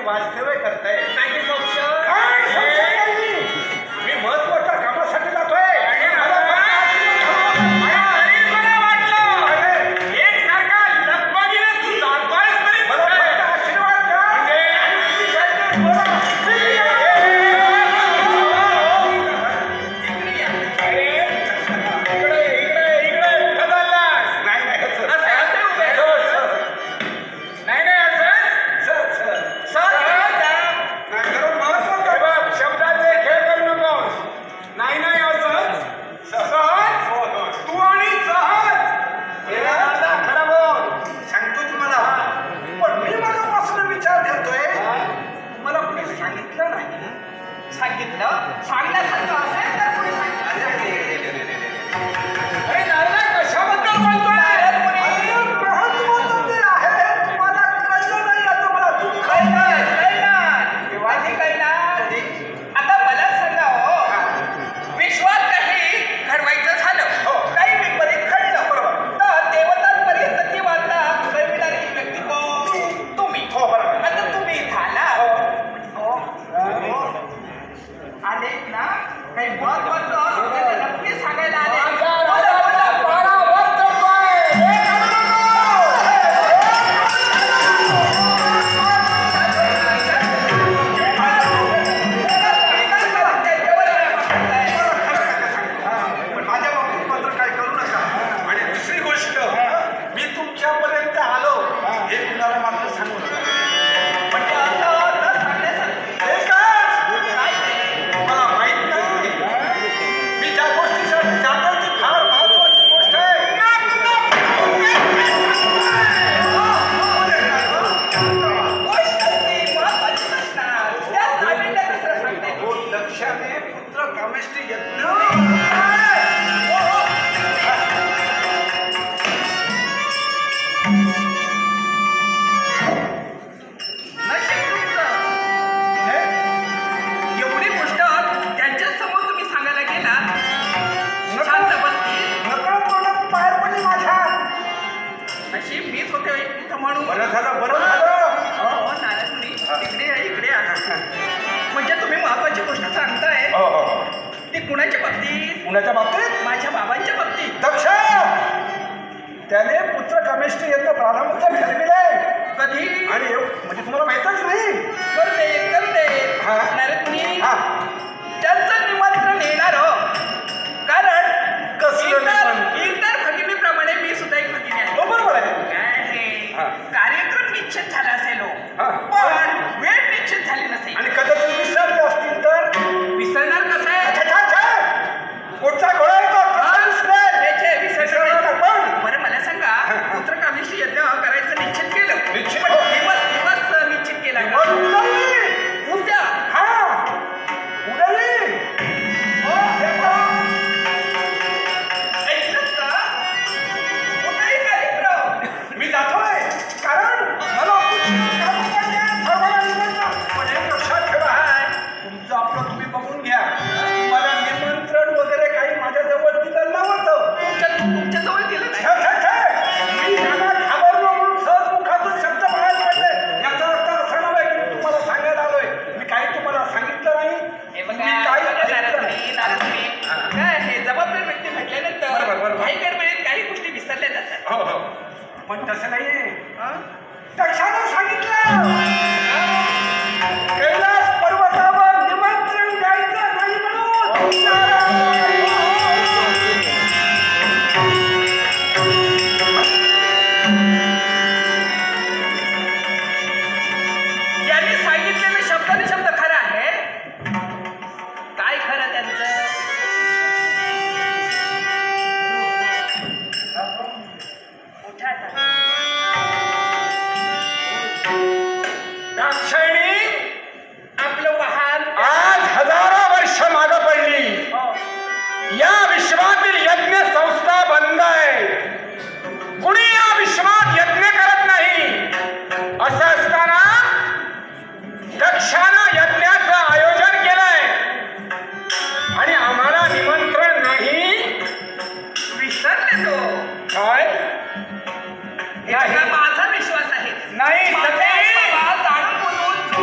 वास्तव्य करताय मी महत्वाच्या कामासाठी जातोय. हो हो हो. ती कुणाच्या बाबतीत? कुणाच्या बाबतीत? माझ्या बाबांच्या बाबतीत. दक्ष त्याने पुत्र कामेष्टी यज्ञ प्रारंभ ठरविले. कधी? आणि म्हणजे तुम्हाला माहितच नाही. करते हा. नारदमुनी हा त्यांचं निमंत्रण येणार हो. कारण कसलं निमंत्रण? इतर भगिनीप्रमाणे मी सुद्धा एक भगिनी आहे. हो बरोबर आहे. काय आहे? हा. कार्यक्रम निश्चित झाला असेल हो. हा. पण वेळ निश्चित झाली नसेल. आणि कदाचित विसरले असतील तर विसरणार कसं आहे? पुढचा घोडा येतो विसरणार पण बरं मला सांगा, पुत्र कामेष्टी यज्ञ करायचं निश्चित केलं. निश्चित. पण दिवस निश्चित केला का? उद्या. हा उद्या हो. ऐकलंत का? उद्याही कार्यक्रम. मी जातोय कारण मला सर्वांना निमंत्रण. पण एक लक्षात ठेवा, तुमचं आपलं तुम्ही बघून घ्या. मला निमंत्रण वगैरे काही माझ्या जवळ दिलं नव्हतं. तुमच्या जवळ दिलं नाही. मी त्यांना घाबरलो म्हणून सहज मुखातून शब्द बाहेर पडले. याचा अर्थ असा नव्हे की मी तुम्हाला सांगायला आलोय. मी काही तुम्हाला सांगितलं नाही. हे मी बघा, काही बघा ऐकलं नाही. नारदमुनी, काय हे जबाबदार व्यक्ती म्हटल्यानंतर बरोबर. काही गडबडीत काही गोष्टी विसरल्या जातात. हो हो पण तसं नाहीये. हा? दक्षानं सांगितलं कैलास पर्वतावर निमंत्रण द्यायचं नाही म्हणून. यांनी सांगितलेलं शब्दाने शब्द खरं आहे. काय खरं त्यांचं? उठा आता. दाक्षायणी आपलं वाहन. आज हजारो वर्ष मागं पडली. हो. या विश्वातील यज्ञ संस्था बंद आहे. कुणी या विश्वात यज्ञ करत नाही. असं असताना दक्षानं यज्ञाचं आयोजन केलंय आणि आम्हाला निमंत्रण नाही. विसरले तो. काय हे बघा, माझा विश्वास आहे. नाही माझा सती. बाबा जाणून बोलून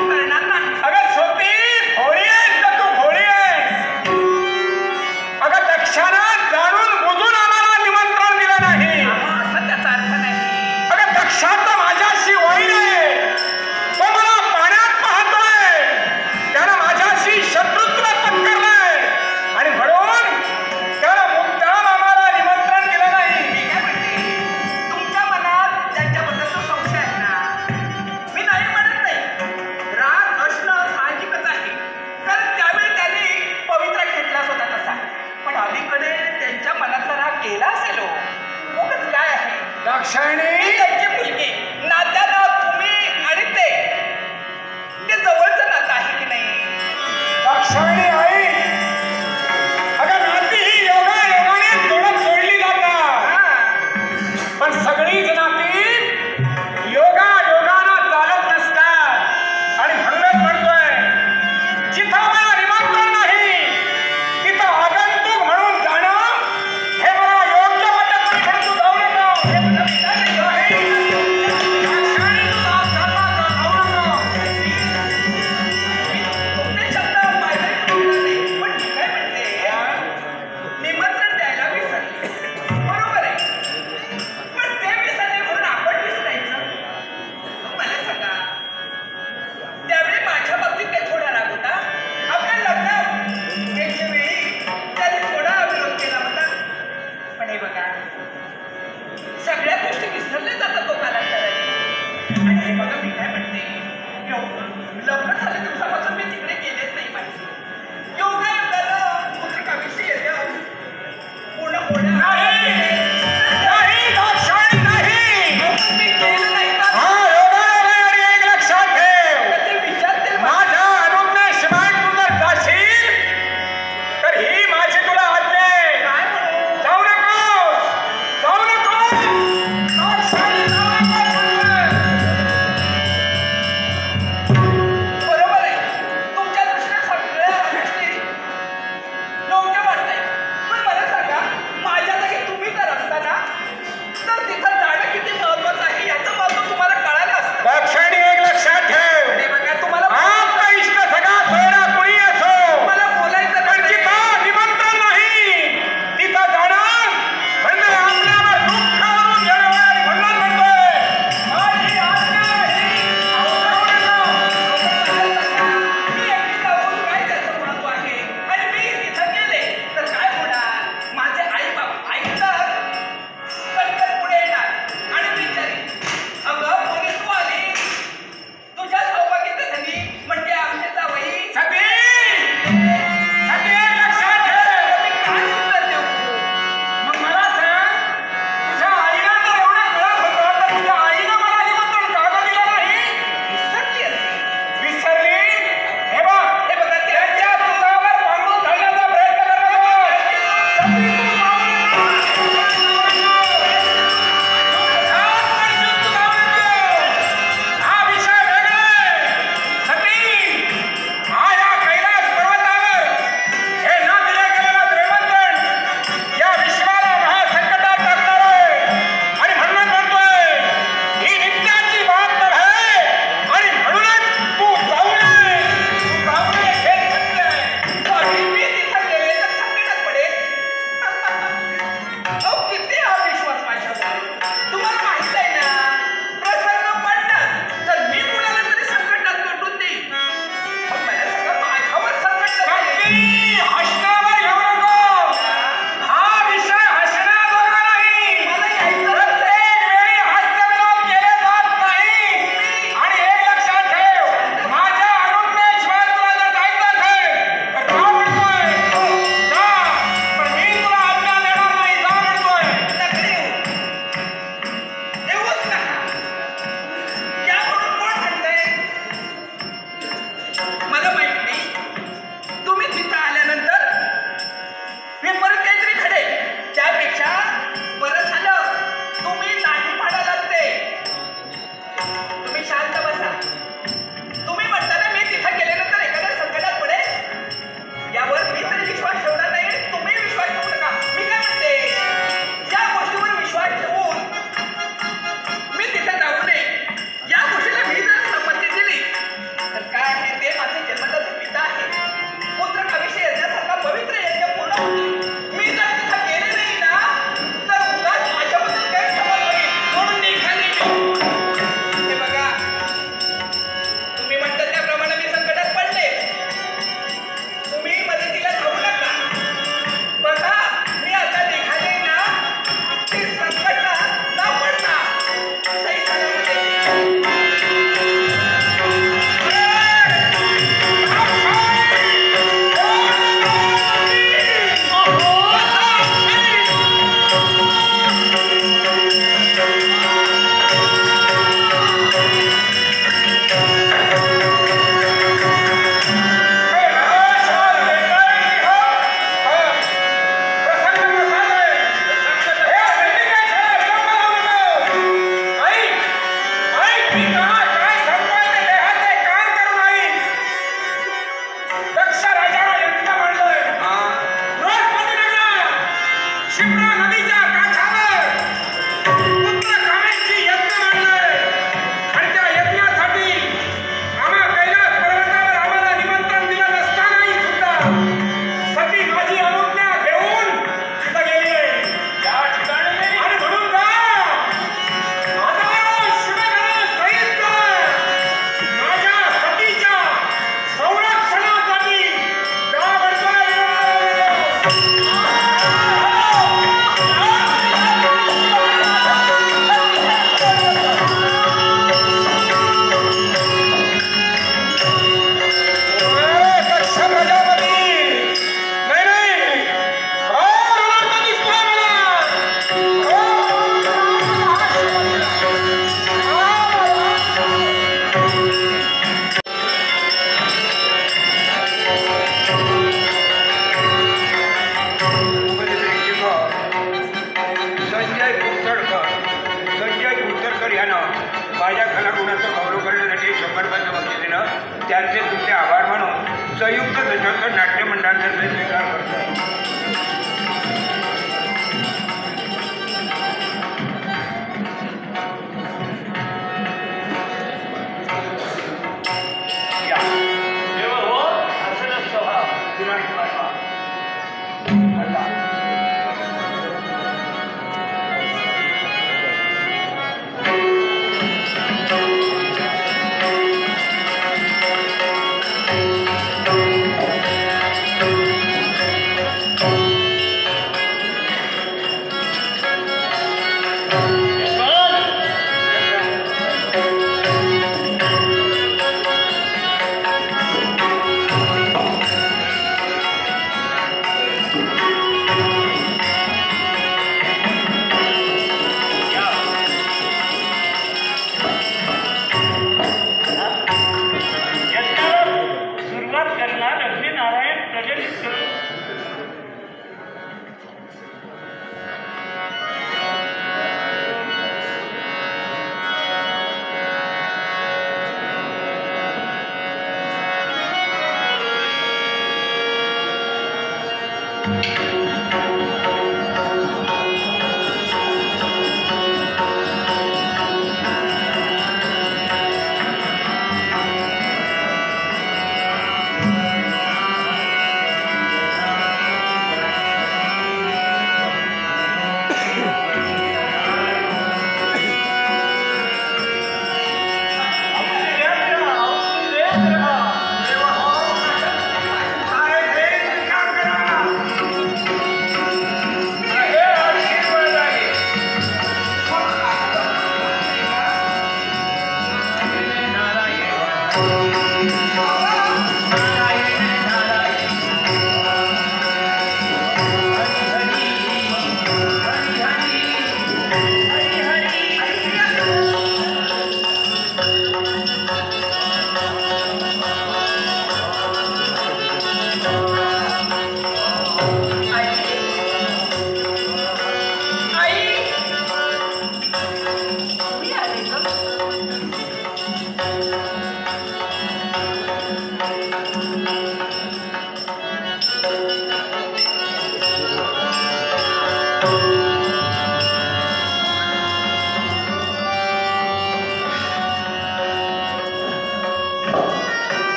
त्यांचे तुमचे आभार मानून संयुक्त दशांक नाट्य मंडळातर्फे स्वीकार करतो.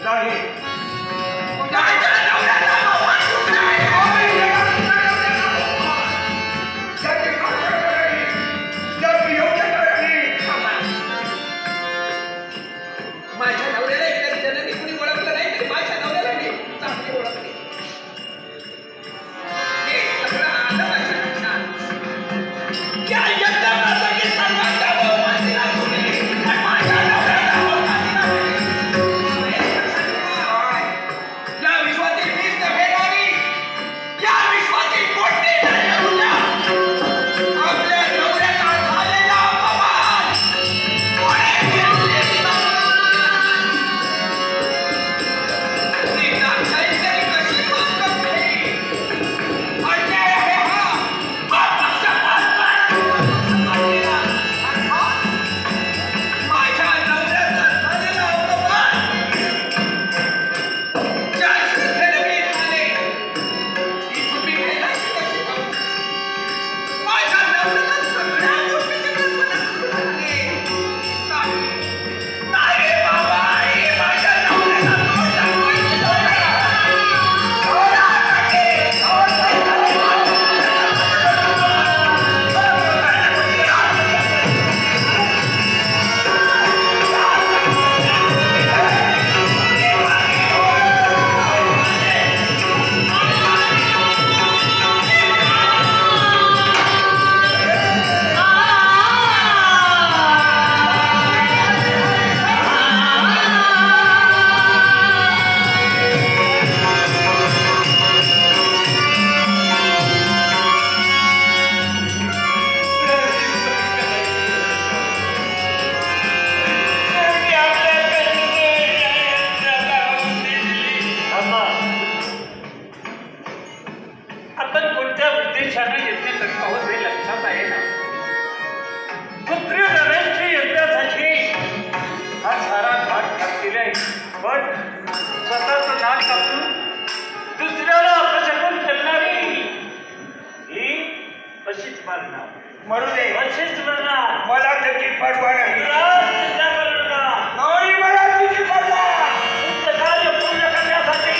नाही माझ्या नवऱ्याला बाबा तू माझ्या नवऱ्याला इतर जणांनी कुणी ओळखलं नाही तरी माझ्या नवऱ्याला मी चांगली ओळखले. हे सगळं आलं माझ्या लक्षात. या यज्ञाप्रसंगी सर्वांचा बहुमान दिला तुम्ही आणि माझ्या नवऱ्याला बहुमान दिला तुम्ही. हे लक्षात ठेवा. या विश्वातील मीच नव्हे नाही, या विश्वातील कोटी नाही उद्या आपल्या नवऱ्याचा झालेला अपमान कोणी केले ती दाक्षाई तरी कशी वागत नाही. अन्याय आहे हा. हा पक्षपात काढलेला अर्थात माझ्या नवऱ्याचा झालेला अपमान ज्या श्रद्धेने मी झाले ती तुम्ही घ्यायलाच कशी करू. माझ्या नवऱ्याला सगळ्या गोष्टीची कल्पना करून आले. नाही बाबा, हे माझ्या नवऱ्याला तोंड दाखवायची सोय आहे. आपण कोणत्या उद्देशाने यज्ञ करत आहोत हे लक्षात आहे ना. पुत्री रमेशची यज्ञासाठी हा सारा घाट घातलेला आहे. पण स्वतःचं नाक कापून दुसऱ्याला अपशकुन करणारी ही अशीच मरणार. मरू दे. अशीच मरणार. मला त्याची पर्वा नाही. तुला चिंता करू नका. नाही मला तिची पर्वा. तुमचं कार्य पूर्ण करण्यासाठी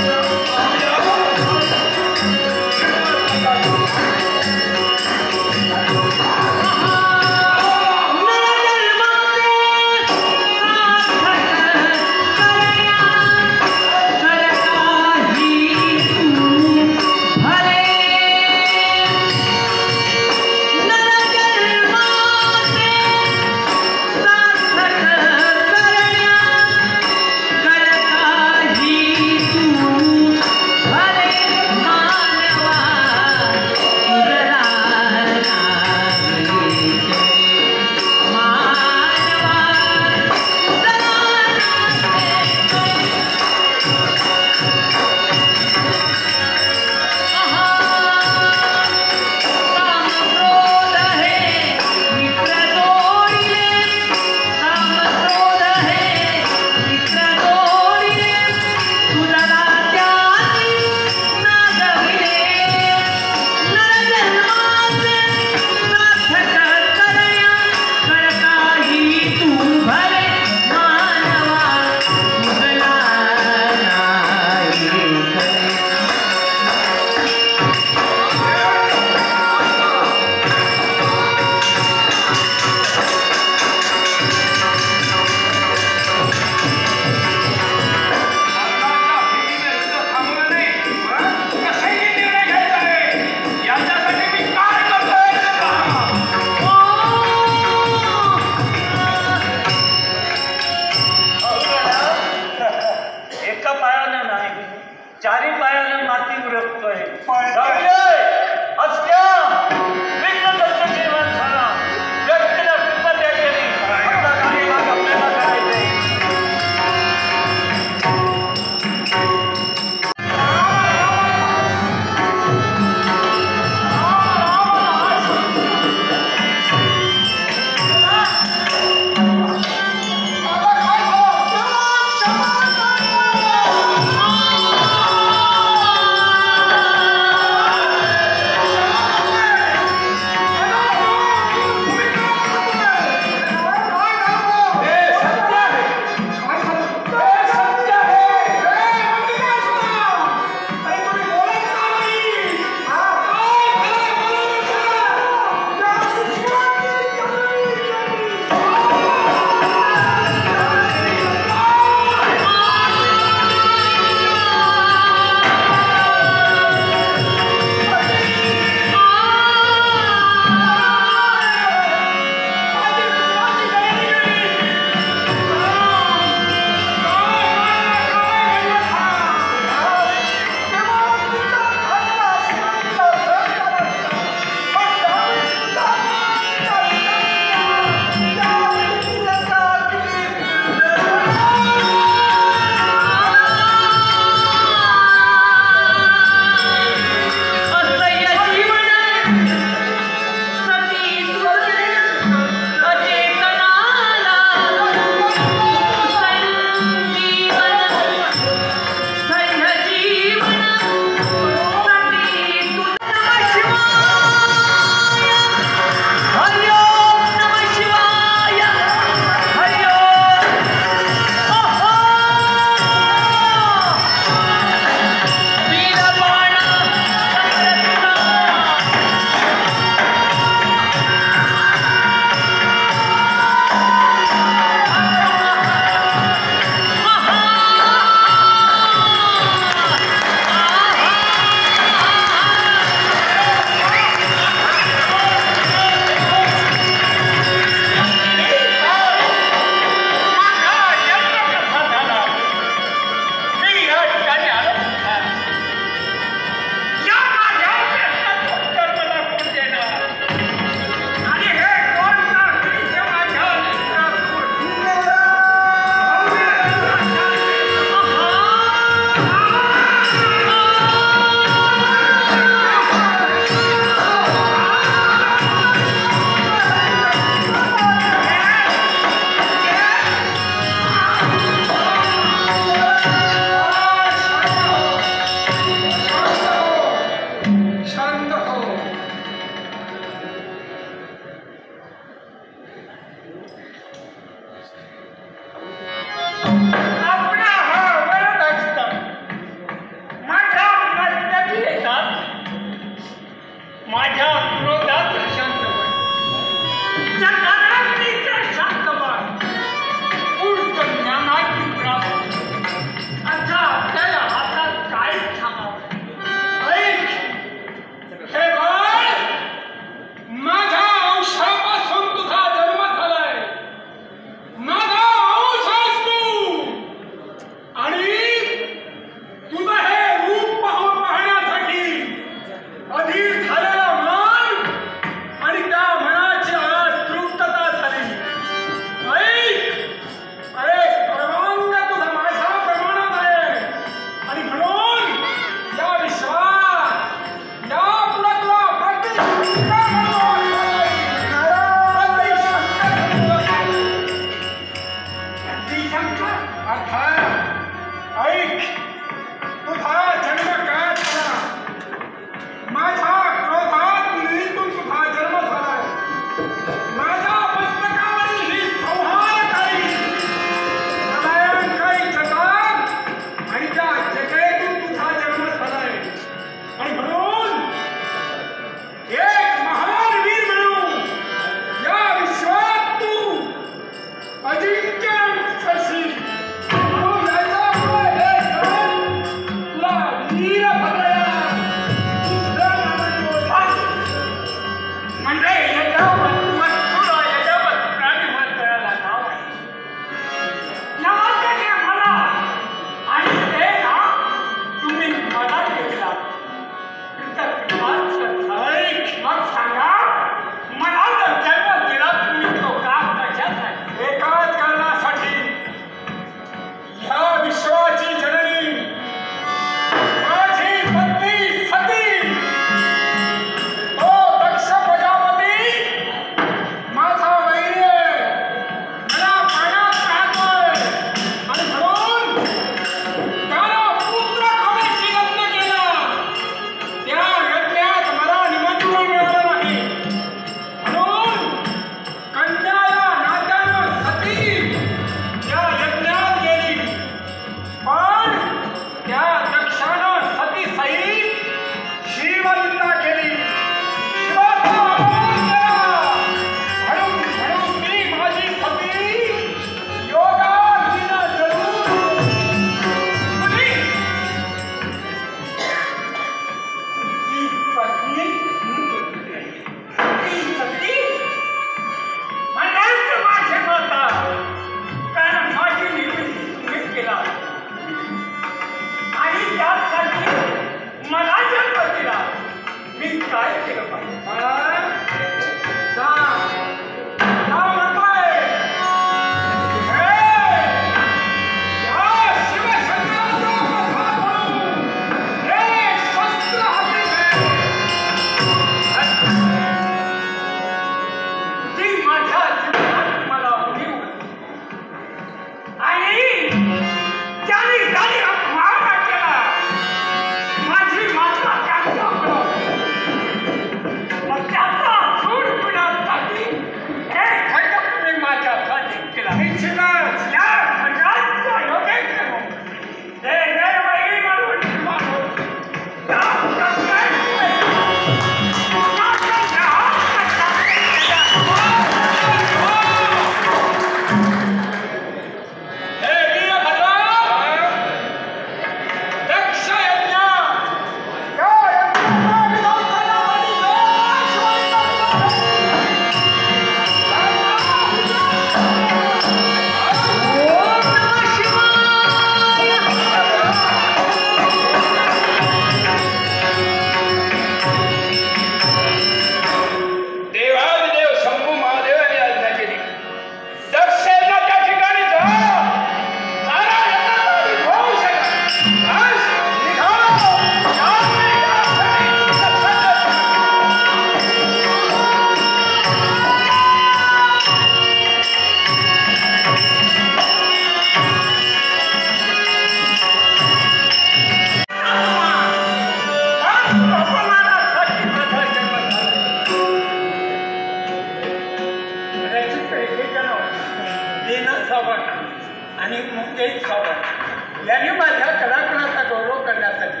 लेना सावंत आणि मुकेश सावंत यांनी माझ्या कलाकाराचा गौरव करण्यासाठी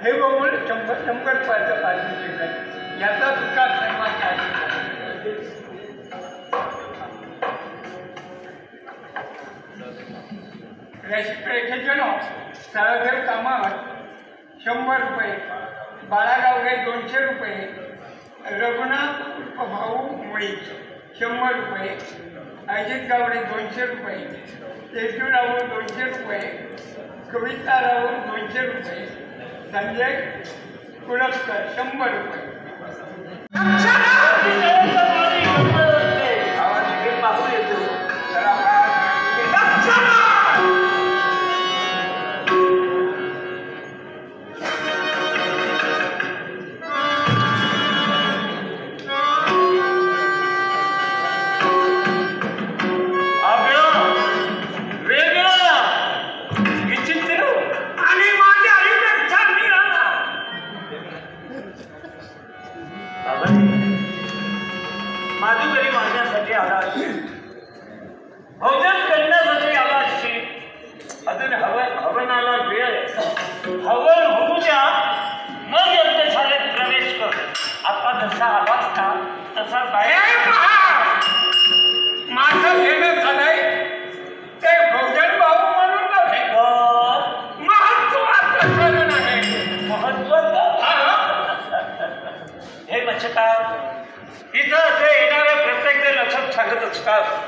हे बघून 100 रुपयाचं पारितोषिक आहे. याचा सुद्धा सन्मान आहे. प्रेक्षजनो, साळदेव कामत 100 रुपये, बाळागावडे 200 रुपये, रघुनाथ भाऊ मुळी 100 रुपये, अजित गावडे 200 रुपये, केशवराव 200 रुपये, कविता राऊत 200 रुपये, संजय कुलपकर 100 रुपये. पाहू येतो जरा माधुकरी मागण्यासाठी आला असशील, भोजन करण्यासाठी आला असशील. अजून हवनाला वेळ आहे. हवन होऊ द्या, मग यज्ञशाळेत प्रवेश कर. आता जसा आलास का तसा काय माझं घेणं झालंय ते भोजन भाऊ म्हणून नव्हे, महत्वाचं कारण आहे. महत्वाचं हे मच्छकार, इथं असे येणारे प्रत्येक जण असंच सांगत असतात.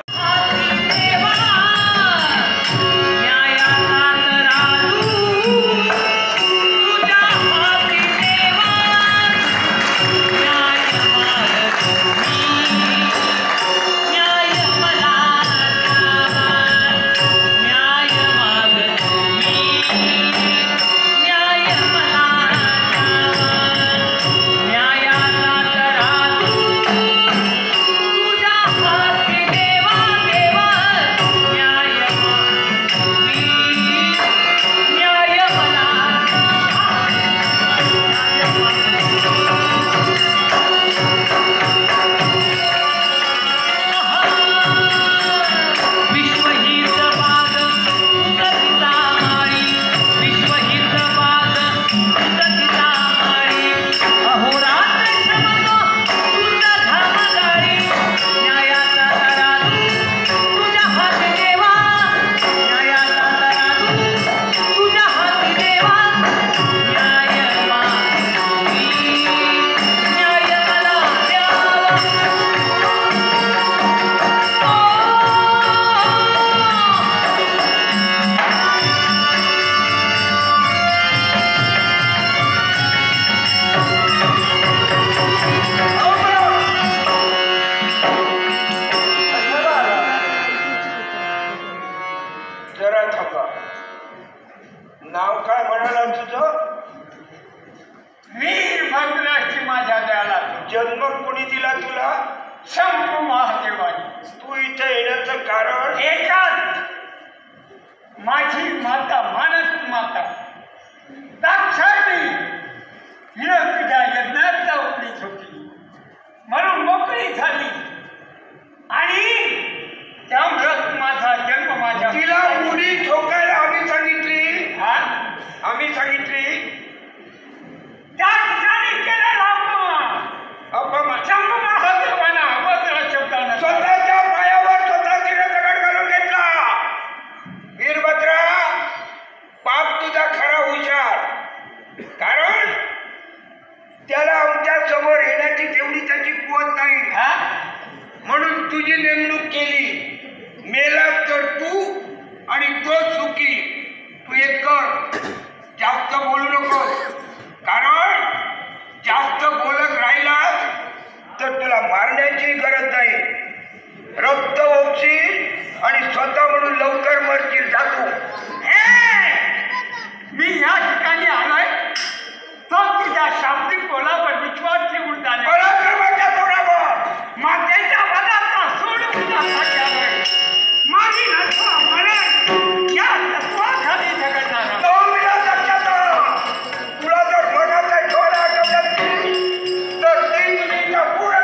नाव काय म्हणाला तुझं? वीरभद्राची माझ्या दयाला. जन्म कोणी दिला तुला? शंभू महादेवानी. तू इथे येण्याचं कारण? एकाच, माझी माता मानस माता दाक्षायणी हिनं तुझ्या यज्ञात उडीत होती म्हणून मोकळी झाली आणि त्यामुळं माझा जन्म माझ्या तिला उडी ठोकायला आम्ही सांगितली. आम्ही सांगितली त्या ठिकाणी केलेला अपमान शंभू महादेवाना अभद्र शब्दानं स्वतःच्या पायावर स्वतः तिने दगड घालून घेतला. वीरभद्रा, पाप तुझा खरा हुशार, कारण त्याला आमच्या समोर येण्याची तेवढी त्याची कुवत नाही. म्हणून तुझी नेमणूक केली. मेला तर तू आणि तो सुखी. तू एक कर, जास्त बोलू नको, कारण जास्त बोलत राहिलास तर तुला मारण्याची गरज नाही. रक्त ओपशील आणि स्वतः म्हणून लवकर मरशील. टाकू मी या ठिकाणी आलोय तो तुझ्या शाब्दिक बोलावर विश्वास ठेवून झाले. पराक्रमाच्या तोडावर मातेच्या पदाचा सोडून आलोय. माझी नसवा म्हणून या तत्वाखाली झगडणारा तुला जर मनाचा ठेवला तर ती तुझ्या पुढे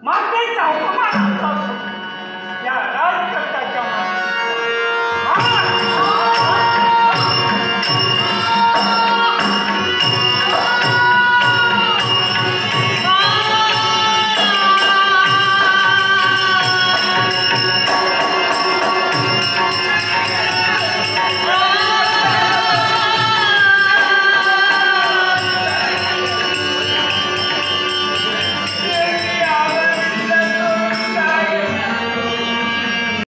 मातेचा अपमान होत असतो. या राजकर्त्याच्या